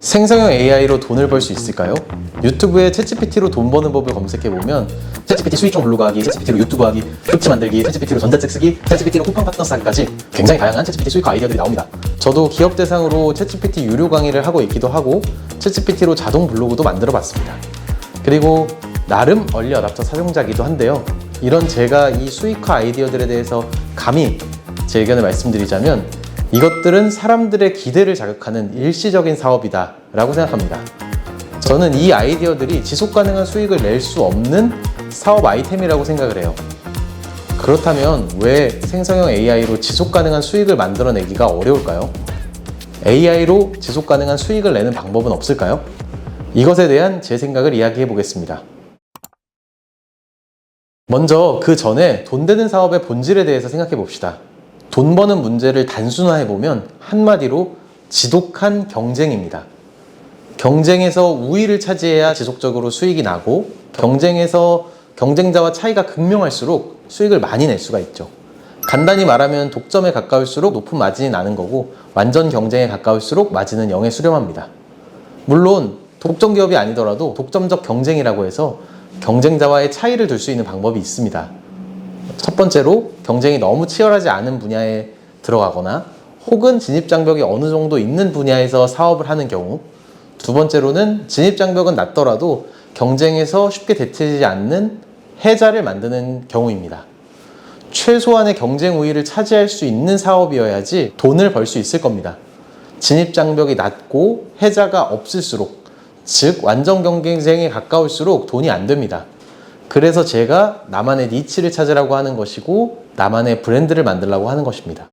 생성형 AI로 돈을 벌 수 있을까요? 유튜브에 챗GPT로 돈 버는 법을 검색해보면 챗GPT 수익형 블로그 하기, 챗GPT로 유튜브 하기, 쇼츠 만들기, 챗GPT로 전자책 쓰기, 챗GPT로 쿠팡 파트너스 하기까지 굉장히 다양한 챗GPT 수익화 아이디어들이 나옵니다. 저도 기업 대상으로 챗GPT 유료 강의를 하고 있기도 하고 챗GPT로 자동 블로그도 만들어 봤습니다. 그리고 나름 얼리 어답터 사용자이기도 한데요. 이런 제가 이 수익화 아이디어들에 대해서 감히 제 의견을 말씀드리자면 이것들은 사람들의 기대를 자극하는 일시적인 사업이다 라고 생각합니다. 저는 이 아이디어들이 지속 가능한 수익을 낼 수 없는 사업 아이템이라고 생각을 해요. 그렇다면 왜 생성형 AI로 지속 가능한 수익을 만들어내기가 어려울까요? AI로 지속 가능한 수익을 내는 방법은 없을까요? 이것에 대한 제 생각을 이야기해 보겠습니다. 먼저 그 전에 돈 되는 사업의 본질에 대해서 생각해 봅시다. 돈 버는 문제를 단순화해보면 한마디로 지독한 경쟁입니다. 경쟁에서 우위를 차지해야 지속적으로 수익이 나고 경쟁에서 경쟁자와 차이가 극명할수록 수익을 많이 낼 수가 있죠. 간단히 말하면 독점에 가까울수록 높은 마진이 나는 거고 완전 경쟁에 가까울수록 마진은 0에 수렴합니다. 물론 독점 기업이 아니더라도 독점적 경쟁이라고 해서 경쟁자와의 차이를 둘 수 있는 방법이 있습니다. 첫 번째로 경쟁이 너무 치열하지 않은 분야에 들어가거나 혹은 진입장벽이 어느 정도 있는 분야에서 사업을 하는 경우, 두 번째로는 진입장벽은 낮더라도 경쟁에서 쉽게 대체되지 않는 해자를 만드는 경우입니다. 최소한의 경쟁 우위를 차지할 수 있는 사업이어야지 돈을 벌 수 있을 겁니다. 진입장벽이 낮고 해자가 없을수록, 즉 완전 경쟁에 가까울수록 돈이 안 됩니다. 그래서 제가 나만의 니치를 찾으라고 하는 것이고 나만의 브랜드를 만들려고 하는 것입니다.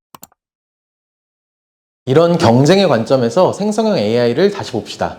이런 경쟁의 관점에서 생성형 AI를 다시 봅시다.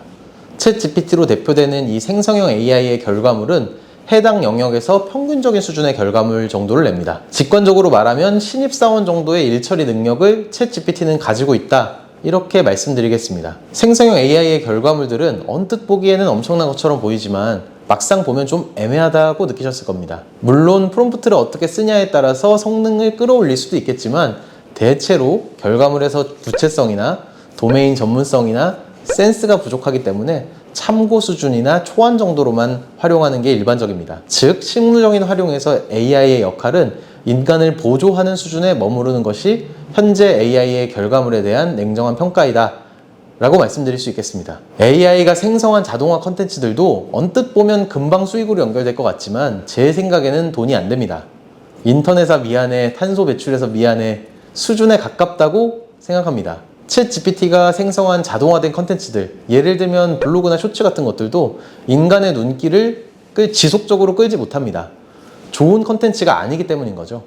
챗GPT로 대표되는 이 생성형 AI의 결과물은 해당 영역에서 평균적인 수준의 결과물 정도를 냅니다. 직관적으로 말하면 신입사원 정도의 일처리 능력을 챗GPT는 가지고 있다, 이렇게 말씀드리겠습니다. 생성형 AI의 결과물들은 언뜻 보기에는 엄청난 것처럼 보이지만 막상 보면 좀 애매하다고 느끼셨을 겁니다. 물론 프롬프트를 어떻게 쓰냐에 따라서 성능을 끌어올릴 수도 있겠지만 대체로 결과물에서 구체성이나 도메인 전문성이나 센스가 부족하기 때문에 참고 수준이나 초안 정도로만 활용하는 게 일반적입니다. 즉 실무적인 활용에서 AI의 역할은 인간을 보조하는 수준에 머무르는 것이 현재 AI의 결과물에 대한 냉정한 평가이다 라고 말씀드릴 수 있겠습니다. AI가 생성한 자동화 컨텐츠들도 언뜻 보면 금방 수익으로 연결될 것 같지만 제 생각에는 돈이 안 됩니다. 인터넷아 미안해, 탄소 배출해서 미안해 수준에 가깝다고 생각합니다. 챗 GPT가 생성한 자동화된 컨텐츠들, 예를 들면 블로그나 쇼츠 같은 것들도 인간의 눈길을 지속적으로 끌지 못합니다. 좋은 컨텐츠가 아니기 때문인 거죠.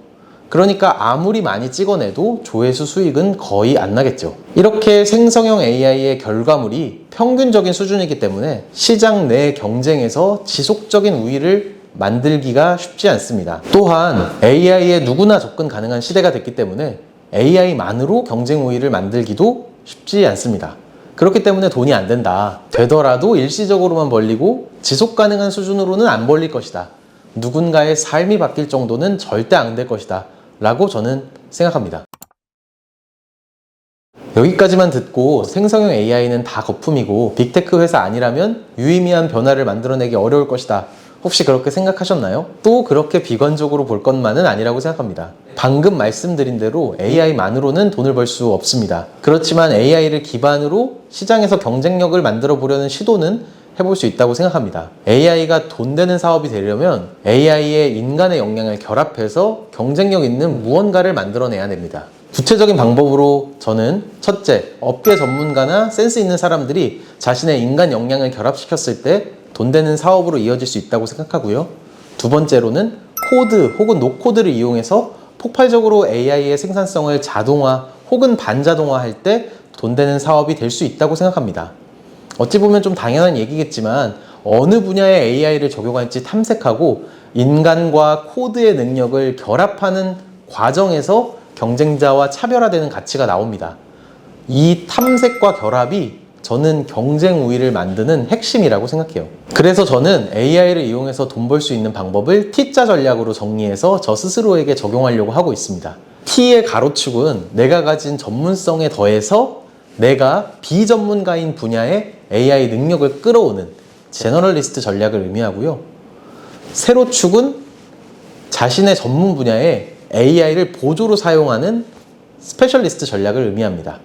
그러니까 아무리 많이 찍어내도 조회수 수익은 거의 안 나겠죠. 이렇게 생성형 AI의 결과물이 평균적인 수준이기 때문에 시장 내 경쟁에서 지속적인 우위를 만들기가 쉽지 않습니다. 또한 AI에 누구나 접근 가능한 시대가 됐기 때문에 AI만으로 경쟁 우위를 만들기도 쉽지 않습니다. 그렇기 때문에 돈이 안 된다. 되더라도 일시적으로만 벌리고 지속 가능한 수준으로는 안 벌릴 것이다. 누군가의 삶이 바뀔 정도는 절대 안 될 것이다 라고 저는 생각합니다. 여기까지만 듣고 생성형 AI는 다 거품이고 빅테크 회사 아니라면 유의미한 변화를 만들어내기 어려울 것이다, 혹시 그렇게 생각하셨나요? 또 그렇게 비관적으로 볼 것만은 아니라고 생각합니다. 방금 말씀드린 대로 AI만으로는 돈을 벌 수 없습니다. 그렇지만 AI를 기반으로 시장에서 경쟁력을 만들어 보려는 시도는 해볼 수 있다고 생각합니다. AI가 돈 되는 사업이 되려면 AI의 인간의 역량을 결합해서 경쟁력 있는 무언가를 만들어내야 됩니다. 구체적인 방법으로 저는 첫째, 업계 전문가나 센스 있는 사람들이 자신의 인간 역량을 결합시켰을 때 돈 되는 사업으로 이어질 수 있다고 생각하고요. 두 번째로는 코드 혹은 노코드를 이용해서 폭발적으로 AI의 생산성을 자동화 혹은 반자동화할 때 돈 되는 사업이 될 수 있다고 생각합니다. 어찌 보면 좀 당연한 얘기겠지만 어느 분야에 AI를 적용할지 탐색하고 인간과 코드의 능력을 결합하는 과정에서 경쟁자와 차별화되는 가치가 나옵니다. 이 탐색과 결합이 저는 경쟁 우위를 만드는 핵심이라고 생각해요. 그래서 저는 AI를 이용해서 돈 벌 수 있는 방법을 T자 전략으로 정리해서 저 스스로에게 적용하려고 하고 있습니다. T의 가로축은 내가 가진 전문성에 더해서 내가 비전문가인 분야의 AI 능력을 끌어오는 제너럴리스트 전략을 의미하고요. 세로축은 자신의 전문 분야에 AI를 보조로 사용하는 스페셜리스트 전략을 의미합니다.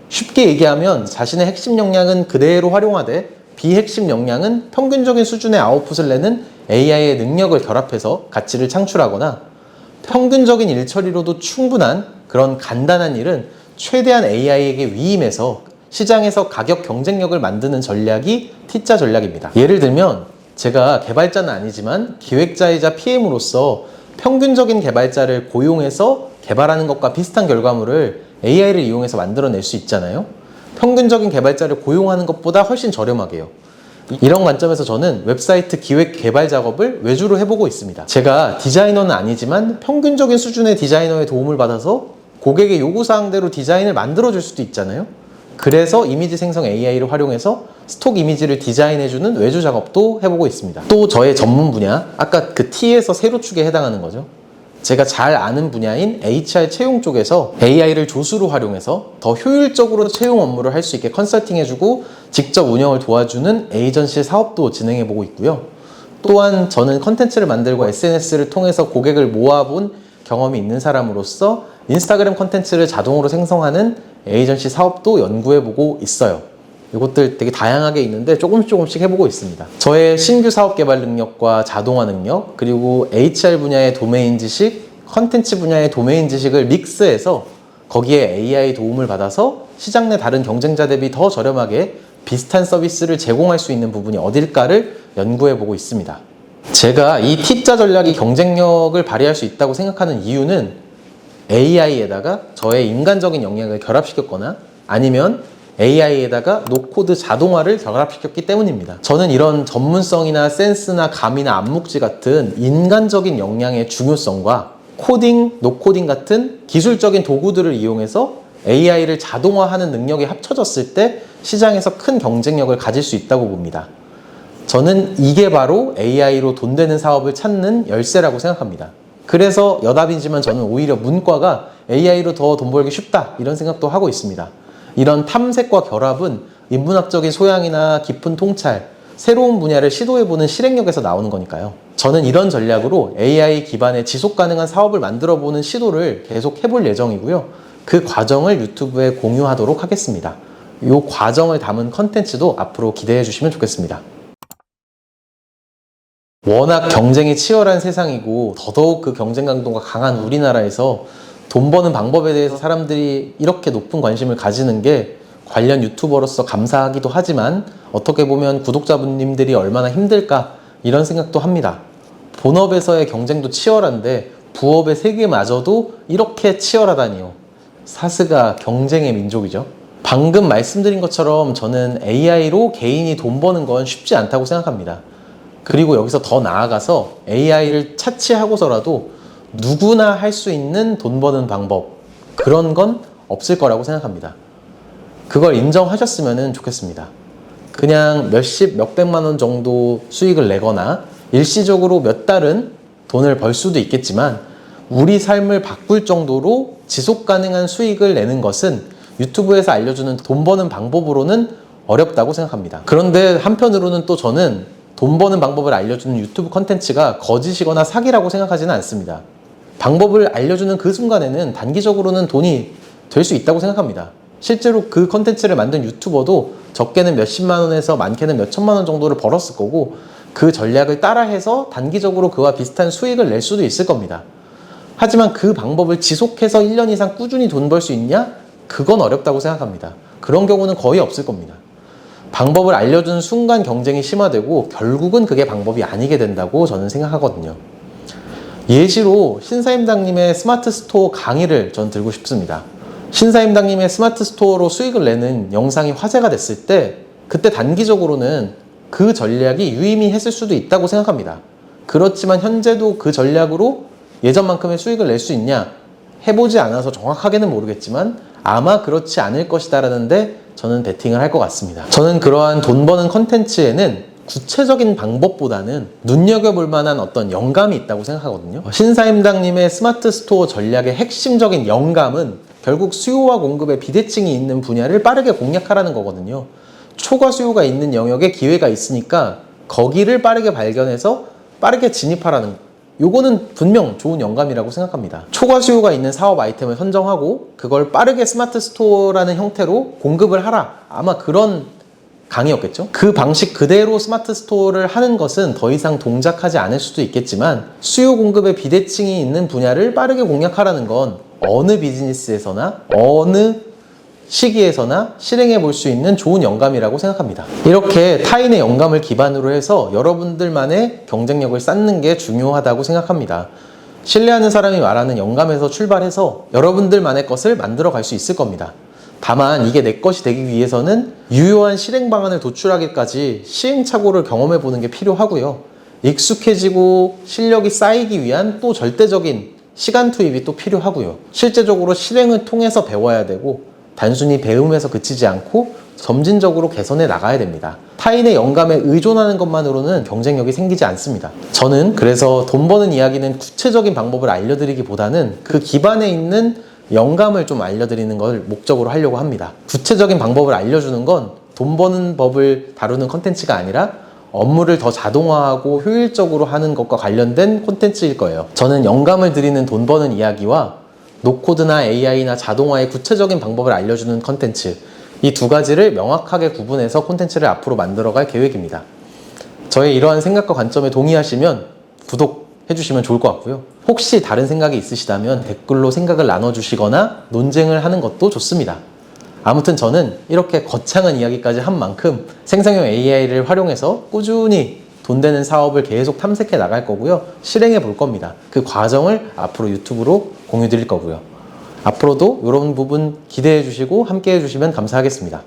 쉽게 얘기하면 자신의 핵심 역량은 그대로 활용하되 비핵심 역량은 평균적인 수준의 아웃풋을 내는 AI의 능력을 결합해서 가치를 창출하거나 평균적인 일 처리로도 충분한 그런 간단한 일은 최대한 AI에게 위임해서 시장에서 가격 경쟁력을 만드는 전략이 T자 전략입니다. 예를 들면 제가 개발자는 아니지만 기획자이자 PM으로서 평균적인 개발자를 고용해서 개발하는 것과 비슷한 결과물을 AI를 이용해서 만들어낼 수 있잖아요. 평균적인 개발자를 고용하는 것보다 훨씬 저렴하게요. 이런 관점에서 저는 웹사이트 기획 개발 작업을 외주로 해보고 있습니다. 제가 디자이너는 아니지만 평균적인 수준의 디자이너의 도움을 받아서 고객의 요구사항대로 디자인을 만들어줄 수도 있잖아요. 그래서 이미지 생성 AI를 활용해서 스톡 이미지를 디자인해주는 외주 작업도 해보고 있습니다. 또 저의 전문 분야, 아까 그 T에서 세로축에 해당하는 거죠. 제가 잘 아는 분야인 HR 채용 쪽에서 AI를 조수로 활용해서 더 효율적으로 채용 업무를 할 수 있게 컨설팅해주고 직접 운영을 도와주는 에이전시 사업도 진행해보고 있고요. 또한 저는 컨텐츠를 만들고 SNS를 통해서 고객을 모아본 경험이 있는 사람으로서 인스타그램 컨텐츠를 자동으로 생성하는 에이전시 사업도 연구해보고 있어요. 이것들 되게 다양하게 있는데 조금씩 해보고 있습니다. 저의 신규 사업 개발 능력과 자동화 능력, 그리고 HR 분야의 도메인 지식, 컨텐츠 분야의 도메인 지식을 믹스해서 거기에 AI 도움을 받아서 시장 내 다른 경쟁자 대비 더 저렴하게 비슷한 서비스를 제공할 수 있는 부분이 어딜까를 연구해보고 있습니다. 제가 이 T자 전략이 경쟁력을 발휘할 수 있다고 생각하는 이유는 AI에다가 저의 인간적인 역량을 결합시켰거나 아니면 AI에다가 노코드 자동화를 결합시켰기 때문입니다. 저는 이런 전문성이나 센스나 감이나 암묵지 같은 인간적인 역량의 중요성과 코딩, 노코딩 같은 기술적인 도구들을 이용해서 AI를 자동화하는 능력이 합쳐졌을 때 시장에서 큰 경쟁력을 가질 수 있다고 봅니다. 저는 이게 바로 AI로 돈 되는 사업을 찾는 열쇠라고 생각합니다. 그래서 여담이지만 저는 오히려 문과가 AI로 더 돈 벌기 쉽다 이런 생각도 하고 있습니다. 이런 탐색과 결합은 인문학적인 소양이나 깊은 통찰, 새로운 분야를 시도해보는 실행력에서 나오는 거니까요. 저는 이런 전략으로 AI 기반의 지속 가능한 사업을 만들어보는 시도를 계속 해볼 예정이고요. 그 과정을 유튜브에 공유하도록 하겠습니다. 이 과정을 담은 컨텐츠도 앞으로 기대해 주시면 좋겠습니다. 워낙 경쟁이 치열한 세상이고 더더욱 그 경쟁 강도가 강한 우리나라에서 돈 버는 방법에 대해서 사람들이 이렇게 높은 관심을 가지는 게 관련 유튜버로서 감사하기도 하지만 어떻게 보면 구독자분님들이 얼마나 힘들까 이런 생각도 합니다. 본업에서의 경쟁도 치열한데 부업의 세계마저도 이렇게 치열하다니요. 사스가 경쟁의 민족이죠. 방금 말씀드린 것처럼 저는 AI로 개인이 돈 버는 건 쉽지 않다고 생각합니다. 그리고 여기서 더 나아가서 AI를 차치하고서라도 누구나 할 수 있는 돈 버는 방법, 그런 건 없을 거라고 생각합니다. 그걸 인정하셨으면 좋겠습니다. 그냥 몇십, 몇백만 원 정도 수익을 내거나 일시적으로 몇 달은 돈을 벌 수도 있겠지만 우리 삶을 바꿀 정도로 지속 가능한 수익을 내는 것은 유튜브에서 알려주는 돈 버는 방법으로는 어렵다고 생각합니다. 그런데 한편으로는 또 저는 돈 버는 방법을 알려주는 유튜브 컨텐츠가 거짓이거나 사기라고 생각하지는 않습니다. 방법을 알려주는 그 순간에는 단기적으로는 돈이 될 수 있다고 생각합니다. 실제로 그 컨텐츠를 만든 유튜버도 적게는 몇십만 원에서 많게는 몇천만 원 정도를 벌었을 거고 그 전략을 따라해서 단기적으로 그와 비슷한 수익을 낼 수도 있을 겁니다. 하지만 그 방법을 지속해서 1년 이상 꾸준히 돈 벌 수 있냐? 그건 어렵다고 생각합니다. 그런 경우는 거의 없을 겁니다. 방법을 알려주는 순간 경쟁이 심화되고 결국은 그게 방법이 아니게 된다고 저는 생각하거든요. 예시로 신사임당님의 스마트 스토어 강의를 전 들고 싶습니다. 신사임당님의 스마트 스토어로 수익을 내는 영상이 화제가 됐을 때 그때 단기적으로는 그 전략이 유의미했을 수도 있다고 생각합니다. 그렇지만 현재도 그 전략으로 예전만큼의 수익을 낼 수 있냐? 해보지 않아서 정확하게는 모르겠지만 아마 그렇지 않을 것이다라는데 저는 베팅을 할 것 같습니다. 저는 그러한 돈 버는 컨텐츠에는 구체적인 방법보다는 눈여겨볼 만한 어떤 영감이 있다고 생각하거든요. 신사임당님의 스마트 스토어 전략의 핵심적인 영감은 결국 수요와 공급의 비대칭이 있는 분야를 빠르게 공략하라는 거거든요. 초과 수요가 있는 영역에 기회가 있으니까 거기를 빠르게 발견해서 빠르게 진입하라는, 요거는 분명 좋은 영감이라고 생각합니다. 초과 수요가 있는 사업 아이템을 선정하고 그걸 빠르게 스마트 스토어라는 형태로 공급을 하라, 아마 그런 강의였겠죠? 그 방식 그대로 스마트 스토어를 하는 것은 더 이상 동작하지 않을 수도 있겠지만, 수요 공급의 비대칭이 있는 분야를 빠르게 공략하라는 건 어느 비즈니스에서나 어느 시기에서나 실행해 볼 수 있는 좋은 영감이라고 생각합니다. 이렇게 타인의 영감을 기반으로 해서 여러분들만의 경쟁력을 쌓는 게 중요하다고 생각합니다. 신뢰하는 사람이 말하는 영감에서 출발해서 여러분들만의 것을 만들어 갈 수 있을 겁니다. 다만 이게 내 것이 되기 위해서는 유효한 실행 방안을 도출하기까지 시행착오를 경험해 보는 게 필요하고요. 익숙해지고 실력이 쌓이기 위한 또 절대적인 시간 투입이 또 필요하고요. 실제적으로 실행을 통해서 배워야 되고, 단순히 배움에서 그치지 않고 점진적으로 개선해 나가야 됩니다. 타인의 영감에 의존하는 것만으로는 경쟁력이 생기지 않습니다. 저는 그래서 돈 버는 이야기는 구체적인 방법을 알려드리기보다는 그 기반에 있는 영감을 좀 알려드리는 걸 목적으로 하려고 합니다. 구체적인 방법을 알려주는 건 돈 버는 법을 다루는 컨텐츠가 아니라 업무를 더 자동화하고 효율적으로 하는 것과 관련된 콘텐츠일 거예요. 저는 영감을 드리는 돈 버는 이야기와 노코드나 AI나 자동화의 구체적인 방법을 알려주는 컨텐츠, 이 두 가지를 명확하게 구분해서 콘텐츠를 앞으로 만들어갈 계획입니다. 저의 이러한 생각과 관점에 동의하시면 구독해주시면 좋을 것 같고요. 혹시 다른 생각이 있으시다면 댓글로 생각을 나눠주시거나 논쟁을 하는 것도 좋습니다. 아무튼 저는 이렇게 거창한 이야기까지 한 만큼 생성형 AI를 활용해서 꾸준히 돈 되는 사업을 계속 탐색해 나갈 거고요. 실행해 볼 겁니다. 그 과정을 앞으로 유튜브로 공유 드릴 거고요. 앞으로도 이런 부분 기대해 주시고 함께 해 주시면 감사하겠습니다.